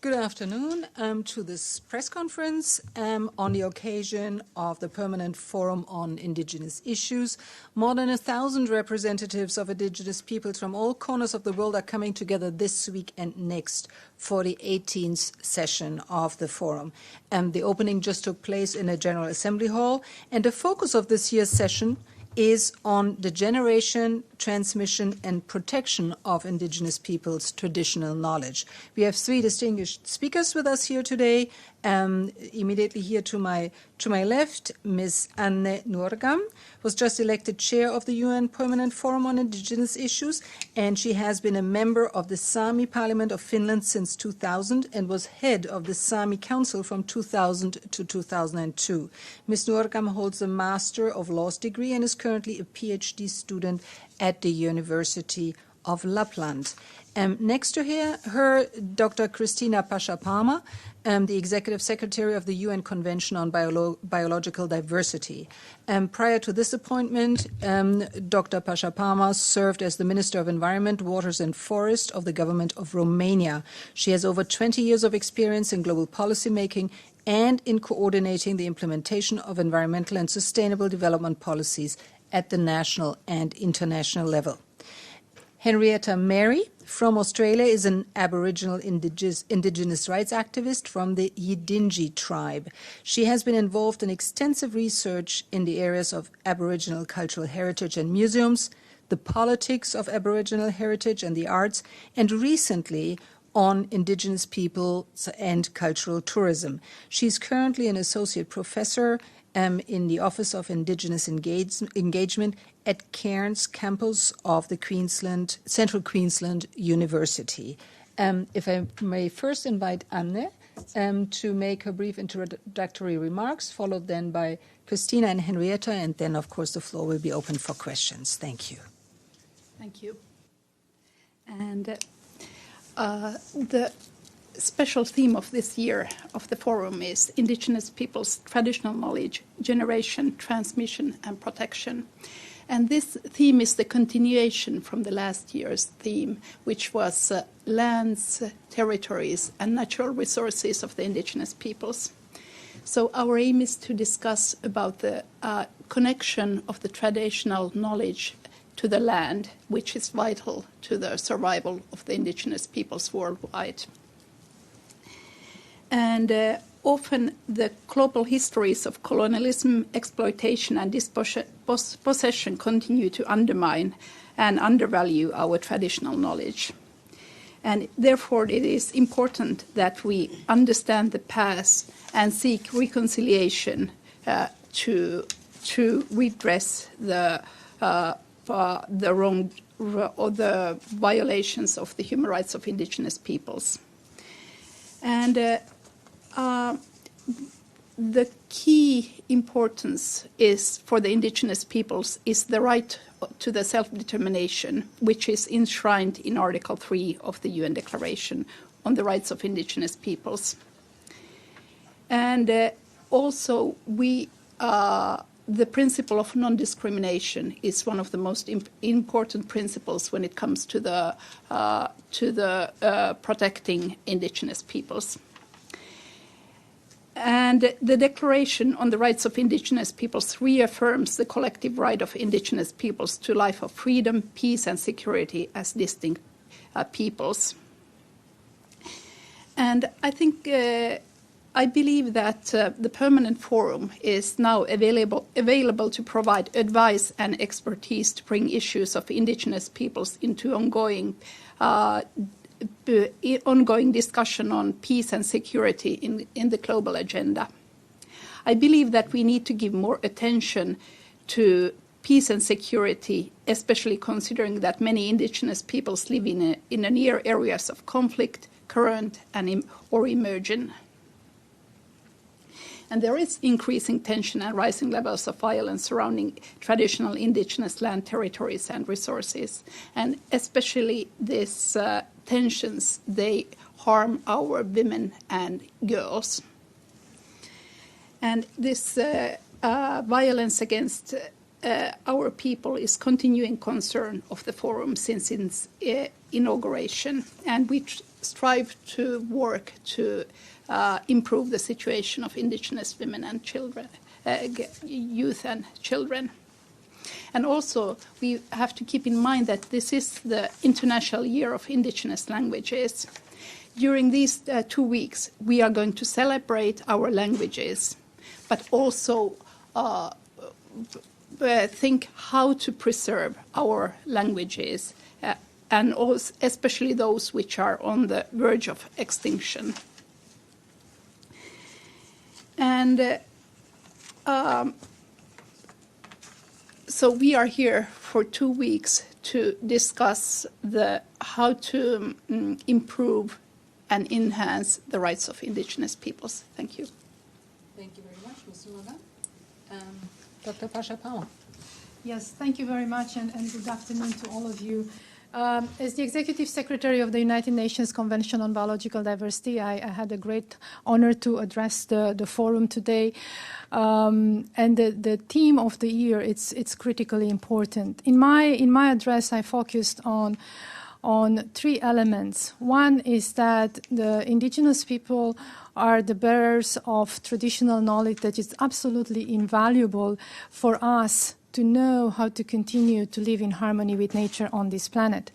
Good afternoon to this press conference on the occasion of the Permanent Forum on Indigenous Issues. More than 1,000 representatives of Indigenous peoples from all corners of the world are coming together this week and next for the 18th session of the forum. The opening just took place in a General Assembly Hall, and the focus of this year's session is on the generation, transmission, and protection of Indigenous peoples' traditional knowledge. We have three distinguished speakers with us here today. Immediately here to my left, Ms. Nuorgam was just elected chair of the UN Permanent Forum on Indigenous Issues, and she has been a member of the Sami Parliament of Finland since 2000 and was head of the Sami Council from 2000 to 2002. Ms. Nuorgam holds a Master of Laws degree and is currently a PhD student at the University of Lapland. Next to her, Dr. Cristiana Pasca-Palmer, the Executive Secretary of the UN Convention on Biological Diversity. Prior to this appointment, Dr. Pasca-Palmer served as the Minister of Environment, Waters and Forest of the government of Romania. She has over 20 years of experience in global policy making and in coordinating the implementation of environmental and sustainable development policies at the national and international level. Henrietta Marrie from Australia is an Aboriginal Indigenous rights activist from the Yidinji tribe. She has been involved in extensive research in the areas of Aboriginal cultural heritage and museums, the politics of Aboriginal heritage and the arts, and recently on Indigenous peoples and cultural tourism. She's currently an associate professor in the Office of Indigenous Engagement at Cairns campus of the Central Queensland University. If I may first invite Anne to make her brief introductory remarks, followed then by Cristiana and Henrietta, and then, of course, the floor will be open for questions. Thank you. Thank you. And the special theme of this year of the forum is Indigenous peoples' traditional knowledge, generation, transmission, and protection. And this theme is the continuation from the last year's theme, which was lands, territories, and natural resources of the Indigenous peoples. So our aim is to discuss about the connection of the traditional knowledge to the land, which is vital to the survival of the Indigenous peoples worldwide. And often the global histories of colonialism, exploitation, and dispossession continue to undermine and undervalue our traditional knowledge. And therefore it is important that we understand the past and seek reconciliation to redress the wrong or the violations of the human rights of Indigenous peoples. And the key importance is for the Indigenous peoples is the right to the self-determination, which is enshrined in Article 3 of the UN Declaration on the Rights of Indigenous Peoples. And also the principle of non-discrimination is one of the most important principles when it comes to the protecting Indigenous peoples. And the Declaration on the Rights of Indigenous Peoples reaffirms the collective right of Indigenous peoples to life of freedom, peace, and security as distinct peoples. And I think, I believe that the Permanent Forum is now available to provide advice and expertise to bring issues of Indigenous peoples into ongoing discussion on peace and security in the global agenda. I believe that we need to give more attention to peace and security, especially considering that many Indigenous peoples live in near areas of conflict, current, or emerging. And there is increasing tension and rising levels of violence surrounding traditional Indigenous land territories and resources. And especially these tensions, they harm our women and girls. And this violence against our people is continuing concern of the forum since its inauguration, and we strive to work to improve the situation of Indigenous women and children, youth and children. And also, we have to keep in mind that this is the International Year of Indigenous Languages. During these 2 weeks, we are going to celebrate our languages, but also think how to preserve our languages, and also especially those which are on the verge of extinction. And so we are here for 2 weeks to discuss how to improve and enhance the rights of Indigenous peoples. Thank you. Thank you very much, Ms. Nuorgam. Dr. Pasca-Palmer. Yes, thank you very much, and good afternoon to all of you. As the Executive Secretary of the United Nations Convention on Biological Diversity, I had a great honor to address the forum today. And the theme of the year, it's critically important. In my address, I focused on 3 elements. One is that the Indigenous people are the bearers of traditional knowledge that is absolutely invaluable for us to know how to continue to live in harmony with nature on this planet.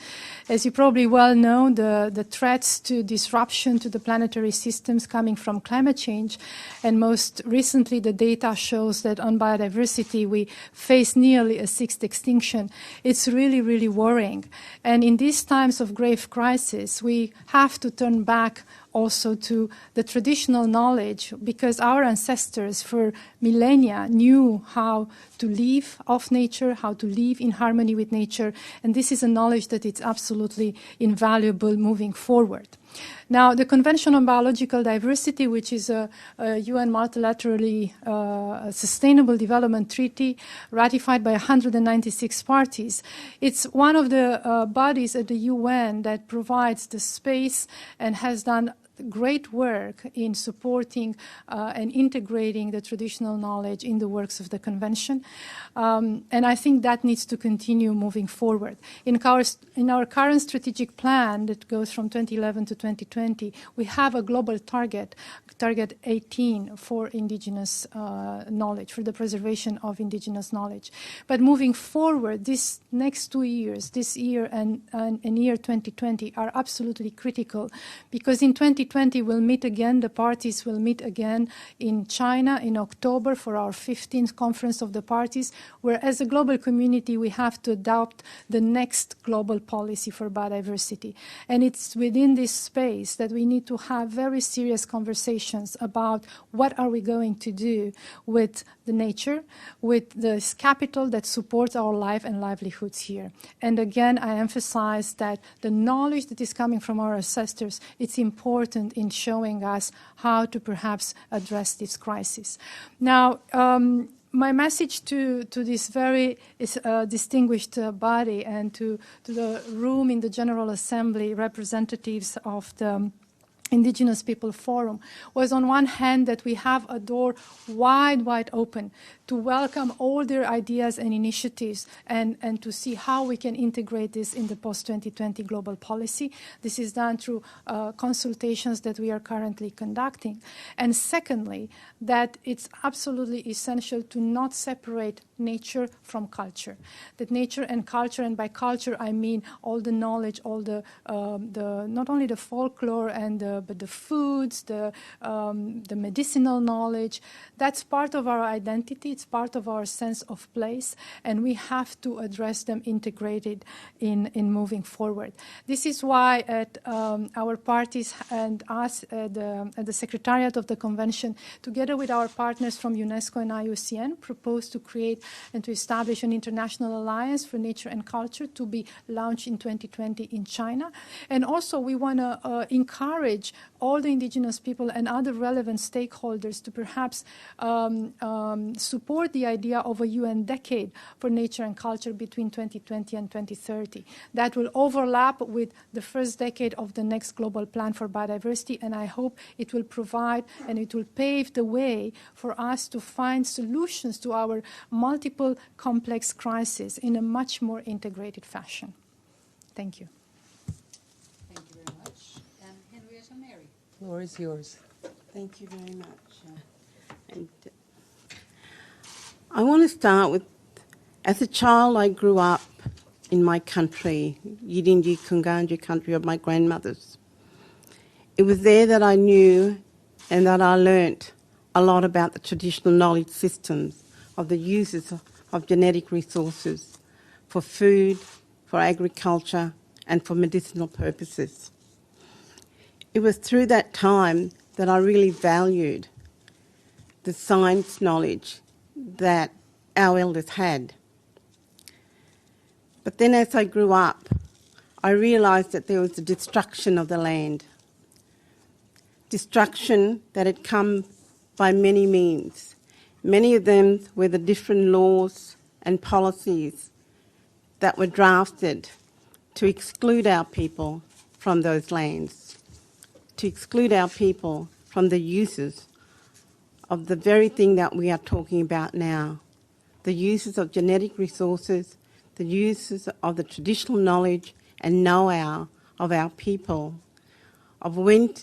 As you probably well know, the threats to disruption to the planetary systems coming from climate change, and most recently the data shows that on biodiversity we face nearly a 6th extinction. It's really, really worrying. And in these times of grave crisis, we have to turn back also to the traditional knowledge, because our ancestors for millennia knew how to live off nature, how to live in harmony with nature, and this is a knowledge that is absolutely invaluable moving forward. Now, the Convention on Biological Diversity, which is a UN multilaterally sustainable development treaty ratified by 196 parties, it's one of the bodies at the UN that provides the space and has done great work in supporting and integrating the traditional knowledge in the works of the Convention. And I think that needs to continue moving forward. In our current strategic plan that goes from 2011 to 2020, we have a global target 18 for Indigenous knowledge, for the preservation of Indigenous knowledge. But moving forward, these next 2 years, this year and year 2020, are absolutely critical, because in 2020 we'll meet again, the parties will meet again in China in October for our 15th Conference of the Parties, where as a global community we have to adopt the next global policy for biodiversity. And it's within this space that we need to have very serious conversations about what are we going to do with the nature, with this capital that supports our life and livelihoods here. And again, I emphasize that the knowledge that is coming from our ancestors, it's important in showing us how to perhaps address this crisis. Now, my message to this very distinguished body and to the room in the General Assembly, representatives of the Indigenous People Forum, was on one hand that we have a door wide open to welcome all their ideas and initiatives and to see how we can integrate this in the post-2020 global policy. This is done through consultations that we are currently conducting. And secondly, that it's absolutely essential to not separate nature from culture. That nature and culture, and by culture I mean all the knowledge, all the not only the folklore and but the foods, the medicinal knowledge, that's part of our identity. It's part of our sense of place, and we have to address them integrated in moving forward. This is why at our parties and us at the Secretariat of the Convention, together with our partners from UNESCO and IUCN, propose to create and to establish an international alliance for nature and culture to be launched in 2020 in China. And also we want to encourage encourage all the Indigenous people and other relevant stakeholders to perhaps support the idea of a UN decade for nature and culture between 2020 and 2030. That will overlap with the first decade of the next global plan for biodiversity, and I hope it will provide and it will pave the way for us to find solutions to our multiple complex crises in a much more integrated fashion. Thank you. Thank you very much. And Henrietta, Marrie. The floor is yours. Thank you very much. And I want to start with, as a child, I grew up in my country, Yidinji Kunganji country of my grandmothers. It was there that I knew and that I learnt a lot about the traditional knowledge systems of the uses of genetic resources for food, for agriculture, and for medicinal purposes. It was through that time that I really valued the science knowledge that our elders had. But then as I grew up, I realised that there was a destruction of the land. Destruction that had come by many means. Many of them were the different laws and policies that were drafted to exclude our people from those lands, to exclude our people from the uses of the very thing that we are talking about now, the uses of genetic resources, the uses of the traditional knowledge and know-how of our people, of when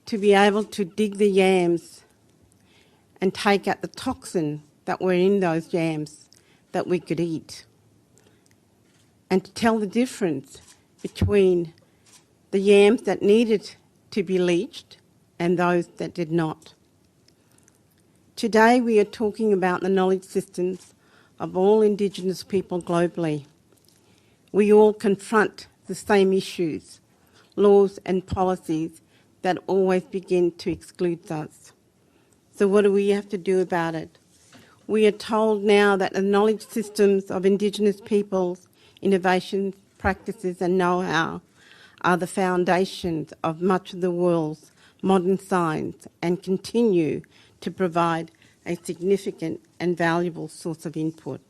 to be able to dig the yams and take out the toxin that were in those yams that we could eat, and to tell the difference between the yams that needed to be leached and those that did not. Today we are talking about the knowledge systems of all Indigenous people globally. We all confront the same issues, laws and policies that always begin to exclude us. So what do we have to do about it? We are told now that the knowledge systems of Indigenous peoples, innovations, practices and know-how are the foundations of much of the world's modern science and continue to provide a significant and valuable source of input.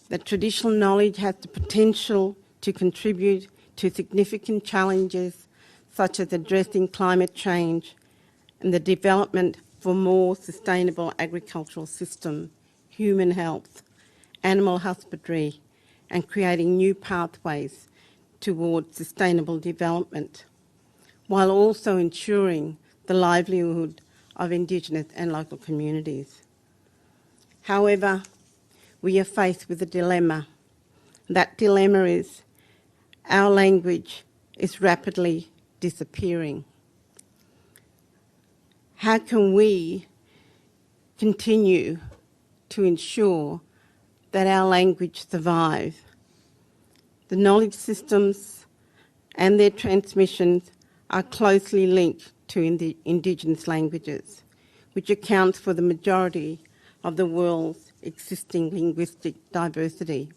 That traditional knowledge has the potential to contribute to significant challenges such as addressing climate change and the development for more sustainable agricultural system, human health, animal husbandry, and creating new pathways towards sustainable development, while also ensuring the livelihood of Indigenous and local communities. However, we are faced with a dilemma. That dilemma is our language is rapidly disappearing. How can we continue to ensure that our language survives? The knowledge systems and their transmissions are closely linked to Indigenous languages, which accounts for the majority of the world's existing linguistic diversity.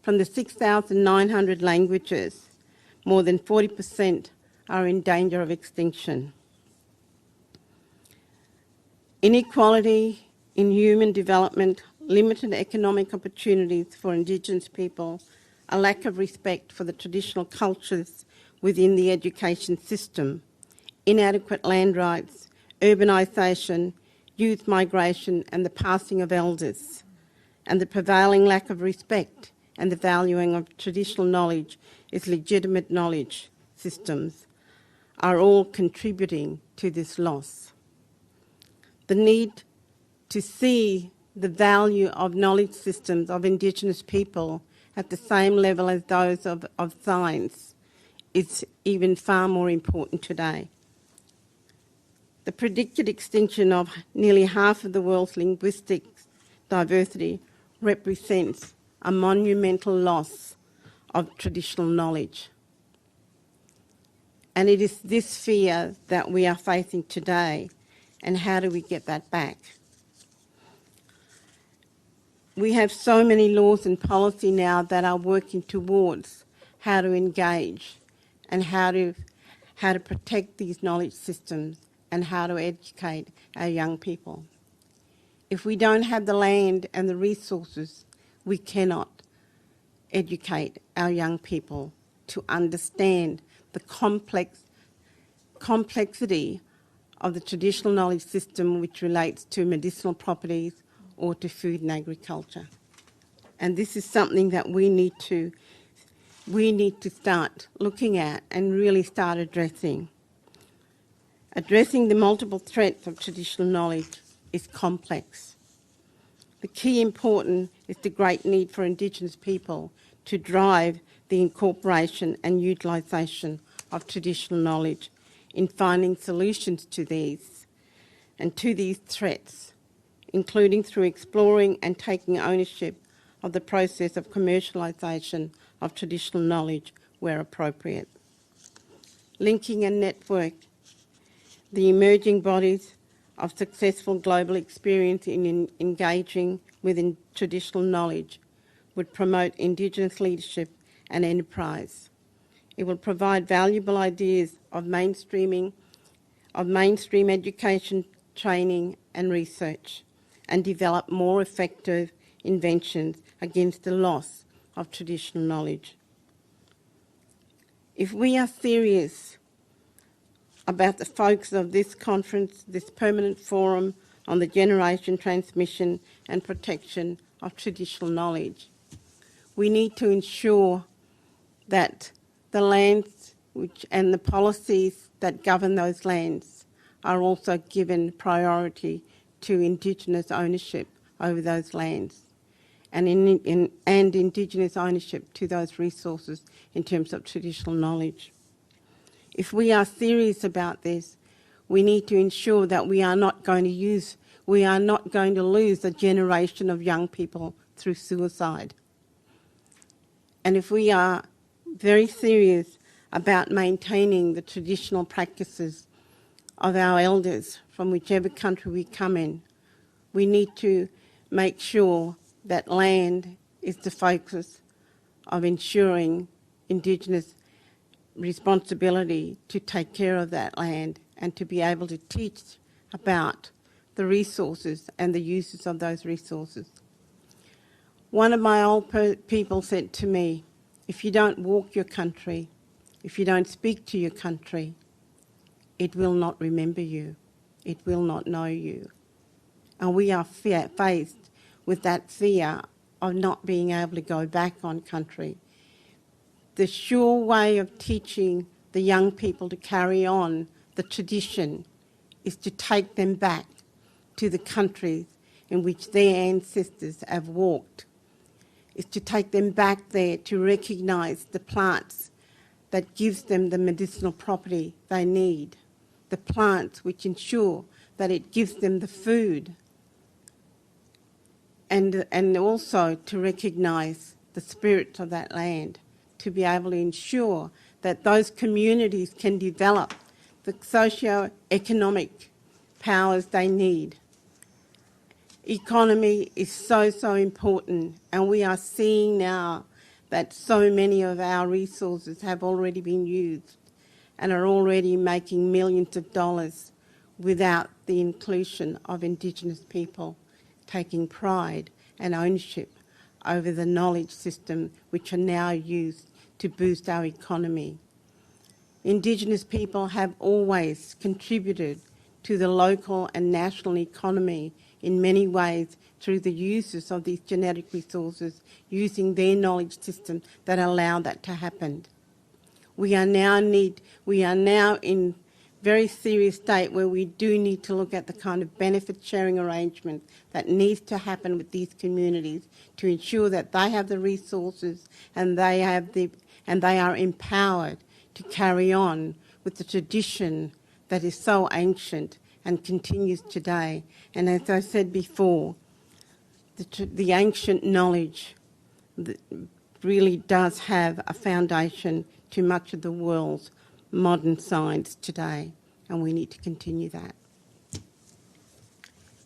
From the 6,900 languages, more than 40% are in danger of extinction. Inequality in human development, limited economic opportunities for Indigenous people, a lack of respect for the traditional cultures within the education system, inadequate land rights, urbanisation, youth migration and the passing of elders, and the prevailing lack of respect and the valuing of traditional knowledge as legitimate knowledge systems are all contributing to this loss. The need to see the value of knowledge systems of Indigenous people at the same level as those of science is even far more important today. The predicted extinction of nearly half of the world's linguistic diversity represents a monumental loss of traditional knowledge. And it is this fear that we are facing today, and how do we get that back? We have so many laws and policy now that are working towards how to engage and how how to protect these knowledge systems and how to educate our young people. If we don't have the land and the resources, we cannot educate our young people to understand the complexity of the traditional knowledge system which relates to medicinal properties or to food and agriculture. And this is something that we need to start looking at and really start addressing. Addressing the multiple threats of traditional knowledge is complex. The key important is the great need for Indigenous people to drive the incorporation and utilisation of traditional knowledge in finding solutions to these and to these threats, including through exploring and taking ownership of the process of commercialisation of traditional knowledge where appropriate. Linking and network the emerging bodies of successful global experience in engaging with traditional knowledge would promote Indigenous leadership and enterprise. It will provide valuable ideas of mainstream education, training and research, and develop more effective inventions against the loss of traditional knowledge. If we are serious about the focus of this conference, this permanent forum on the generation, transmission and protection of traditional knowledge, we need to ensure that the lands and the policies that govern those lands are also given priority to Indigenous ownership over those lands and Indigenous ownership to those resources in terms of traditional knowledge. If we are serious about this, we need to ensure that we are not going to lose a generation of young people through suicide. And if we are very serious about maintaining the traditional practices of our elders from whichever country we come in, we need to make sure that land is the focus of ensuring Indigenous responsibility to take care of that land and to be able to teach about the resources and the uses of those resources. One of my old people said to me, if you don't walk your country, if you don't speak to your country, it will not remember you, it will not know you. And we are faced with that fear of not being able to go back on country. The sure way of teaching the young people to carry on the tradition is to take them back to the countries in which their ancestors have walked, is to take them back there to recognise the plants that gives them the medicinal property they need, the plants which ensure that it gives them the food, and also to recognise the spirit of that land, to be able to ensure that those communities can develop the socio-economic powers they need. Economy is so important, and we are seeing now that so many of our resources have already been used and are already making millions of dollars without the inclusion of Indigenous people taking pride and ownership over the knowledge system which are now used to boost our economy. Indigenous people have always contributed to the local and national economy in many ways through the uses of these genetic resources, using their knowledge system that allow that to happen. We are now in very serious state where we do need to look at the kind of benefit sharing arrangement that needs to happen with these communities to ensure that they have the resources and they are empowered to carry on with the tradition that is so ancient and continues today. And as I said before, the ancient knowledge really does have a foundation to much of the world's modern science today, and we need to continue that.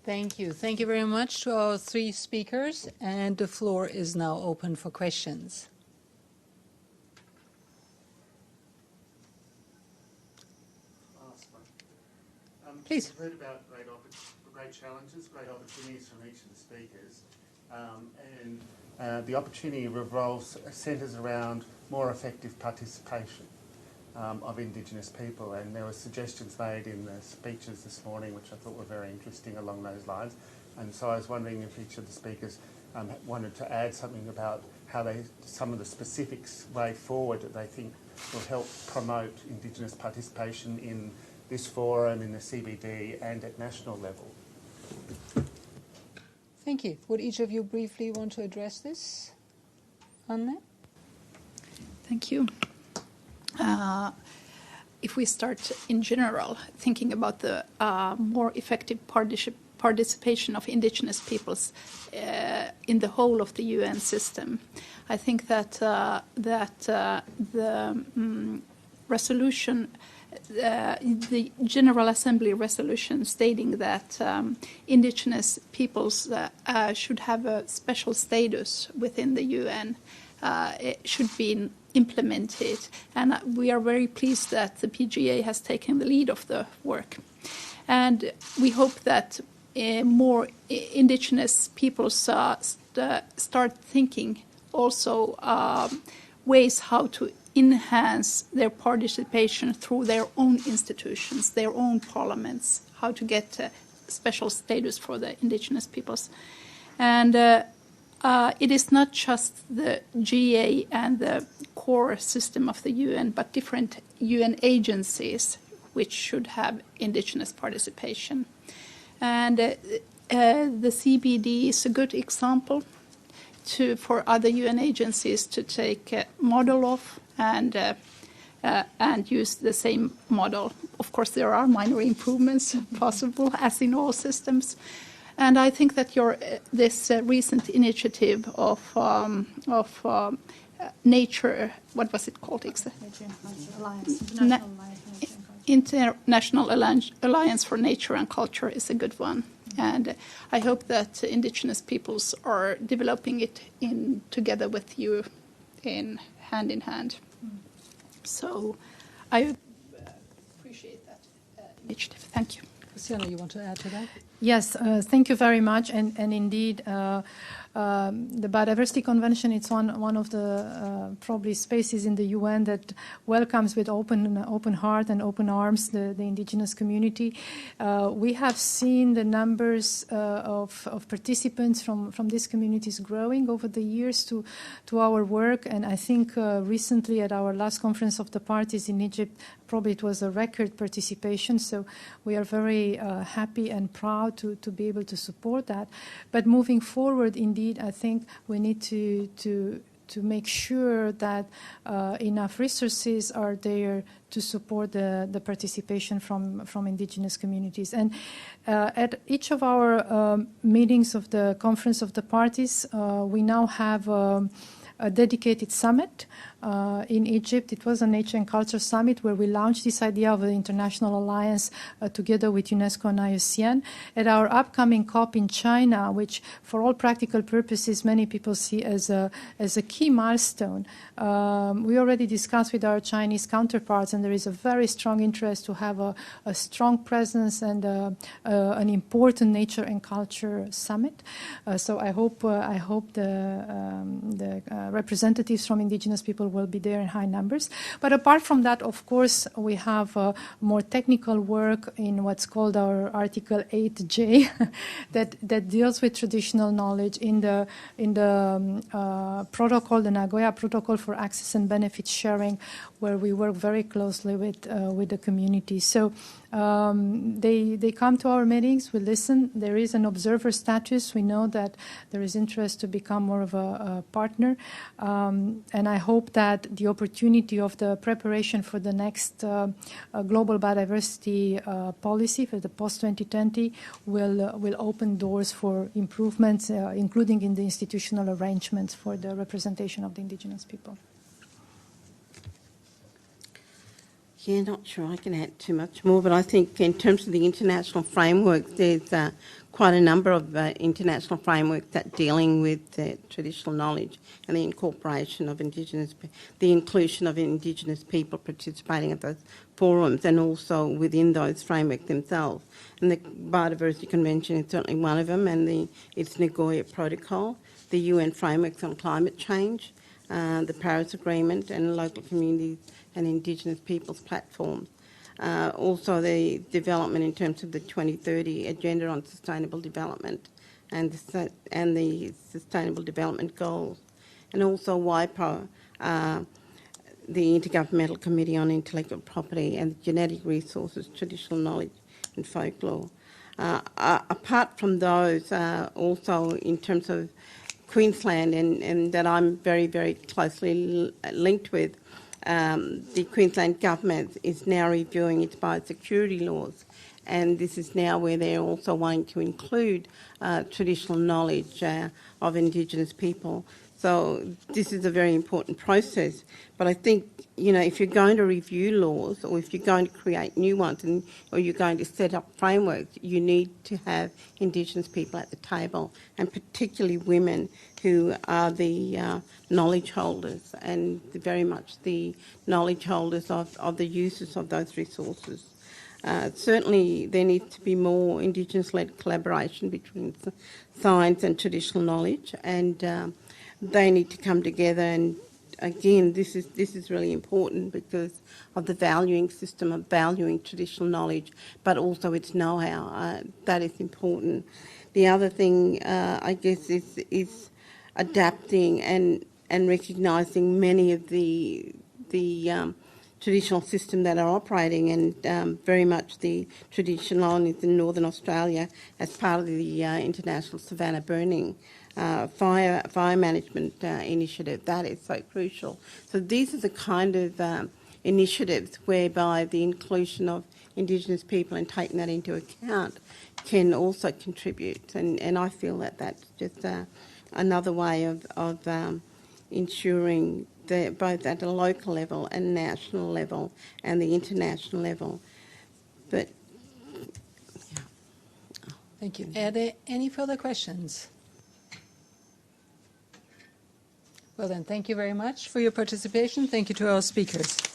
Thank you. Thank you very much to our three speakers, and the floor is now open for questions. Please. We've heard about great challenges, great opportunities from each of the speakers, and the opportunity centres around more effective participation of Indigenous people, and there were suggestions made in the speeches this morning which I thought were very interesting along those lines, and so I was wondering if each of the speakers wanted to add something about how some of the specifics way forward that they think will help promote Indigenous participation in this forum, in the CBD and at national level. Thank you. Would each of you briefly want to address this? Anne? Thank you. If we start in general, thinking about the more effective participation of Indigenous peoples in the whole of the UN system, I think that the resolution, the General Assembly resolution stating that Indigenous peoples should have a special status within the UN it should be implemented, and we are very pleased that the PGA has taken the lead of the work, and we hope that more Indigenous peoples start thinking also ways how to enhance their participation through their own institutions, their own parliaments, how to get special status for the Indigenous peoples. And it is not just the GA and the core system of the UN, but different UN agencies which should have Indigenous participation. And the CBD is a good example for other UN agencies to take a model of and use the same model. Of course, there are minor improvements possible, as in all systems. And I think that this recent initiative of nature, what was it called? International Alliance for Nature and Culture is a good one. And I hope that Indigenous peoples are developing it together with you in hand. So I appreciate that initiative. Thank you. Cristiana, you want to add to that? Yes, thank you very much. And indeed, the Biodiversity Convention, it's one of the probably spaces in the UN that welcomes with open heart and open arms the Indigenous community. We have seen the numbers of participants from these communities growing over the years to our work, and I think recently at our last conference of the parties in Egypt, probably it was a record participation, so we are very happy and proud to be able to support that. But moving forward, indeed, I think we need to make sure that enough resources are there to support the participation from Indigenous communities. And at each of our meetings of the Conference of the Parties, we now have a dedicated summit in Egypt. It was a Nature and Culture Summit where we launched this idea of an international alliance together with UNESCO and IUCN. At our upcoming COP in China, which for all practical purposes many people see as a key milestone, we already discussed with our Chinese counterparts, and there is a very strong interest to have a strong presence and an important nature and culture summit. So I hope the representatives from Indigenous people will be there in high numbers. But apart from that, of course, we have more technical work in what's called our Article 8J that deals with traditional knowledge in the protocol, the Nagoya Protocol for Access and Benefit Sharing, where we work very closely with the community. So they come to our meetings, we listen. There is an observer status. We know that there is interest to become more of a partner. And I hope that the opportunity of the preparation for the next global biodiversity policy for the post-2020 will open doors for improvements, including in the institutional arrangements for the representation of the Indigenous people. Yeah, not sure I can add too much more, but I think in terms of the international framework, there's quite a number of international frameworks that dealing with traditional knowledge and the incorporation of the inclusion of Indigenous people participating at those forums and also within those frameworks themselves. And the Biodiversity Convention is certainly one of them, and its Nagoya Protocol, the UN frameworks on climate change, the Paris Agreement, and local communities and Indigenous peoples platforms. Also the development in terms of the 2030 Agenda on Sustainable Development and the Sustainable Development Goals. And also WIPO, the Intergovernmental Committee on Intellectual Property and Genetic Resources, Traditional Knowledge and Folklore. Apart from those, also in terms of Queensland and that I'm very, very closely linked with, the Queensland Government is now reviewing its biosecurity laws, and this is now where they're also wanting to include traditional knowledge of Indigenous people. So this is a very important process. But I think, you know, if you're going to review laws or if you're going to create new ones or you're going to set up frameworks, you need to have Indigenous people at the table, and particularly women who are the knowledge holders and very much the knowledge holders of the uses of those resources. Certainly there needs to be more Indigenous-led collaboration between science and traditional knowledge, and they need to come together. And again, this is really important because of the valuing system of valuing traditional knowledge, but also its know-how. That is important. The other thing, I guess, is adapting and recognising many of the traditional system that are operating, and very much the traditional owners in Northern Australia as part of the International Savannah Burning fire management initiative. That is so crucial. So these are the kind of initiatives whereby the inclusion of Indigenous people and taking that into account can also contribute, and I feel that that's just another way of ensuring that both at a local level and national level and the international level. But yeah. Thank you. Are there any further questions? Well then, thank you very much for your participation. Thank you to our speakers.